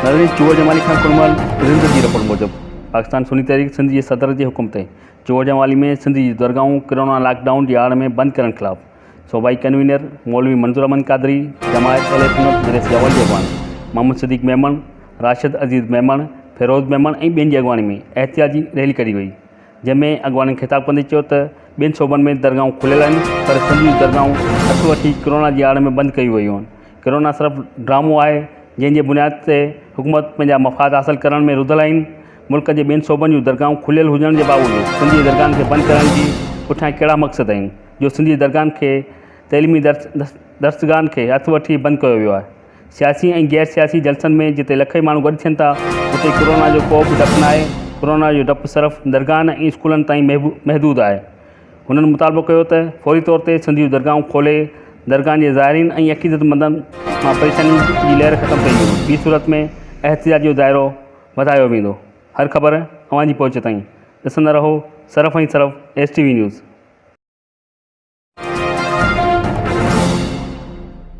सरहदी चूअर जमाली खां कुड़मल रिंद जी रिपोर्ट मूजिब पाकिस्तान सुन्नी तहरीक सिंध जे सदर जे हुकुम ते चूअर जमाली में सिंध जी दरगाहूं कोरोना लॉकडाउन जी आड़ में बंदि करण ख़िलाफ़ सूबाई कन्वीनर मौलवी मंजूर अहमद कादरी, जमायत अहले सुन्नत मदरस जवल जे अॻवान मोहम्मद सिद्दीक़ मेमन, राशिद अज़ीज़ मेमन, फिरोज़ मेमन ऐं ॿियनि जी अॻवानी में एहतियाजी रैली कढी वई, जंहिंमें अॻवाननि ख़िताब कंदे चयो त ॿियनि सूबनि में दरगाहूं खुलियल आहिनि पर सिंध जूं दरगाहूं हथु वठी कोरोना जी आड़ में बंदि कयूं वयूं आहिनि। कोरोना सिर्फ़ु ड्रामो आहे जंहिंजे बुनियाद ते हुकूमत पंहिंजा मफ़ाद हासिल करण में रुधल आहिनि। मुल्क जे ॿियनि सूबनि जूं दरगाहूं खुलियल हुजण जे बावजूदि सिंधी दरगाहनि खे बंदि करण जी पुठियां कहिड़ा मक़सद आहिनि जो सिंधी दरगाहनि खे तइलीमी दर्सगाहनि खे हथु वठी बंदि कयो वियो आहे। सियासी ऐं गैर सियासी जलसनि में जिते लखे माण्हू गॾु थियनि था उते कोरोना जो को बि डपु न आहे। कोरोना जो डपु सिर्फ़ु दरगाहनि ऐं स्कूलनि ताईं महदूद आहे। हुननि मुतालबो कयो त फौरी तौर ते सिंधी जूं दरगाहूं खोले दरगाहनि जे ज़ाइरीन ऐं अक़ीदतमंदनि मां परेशानी जी लहर ख़तमु कई वेंदी। ॿी सूरत में एहतियात जो दाइरो वधायो वेंदो। हर ख़बर अव्हां जी पहुच ताईं। ॾिसंदा रहो सिर्फ़ ऐं सिर्फ़ STV न्यूज़।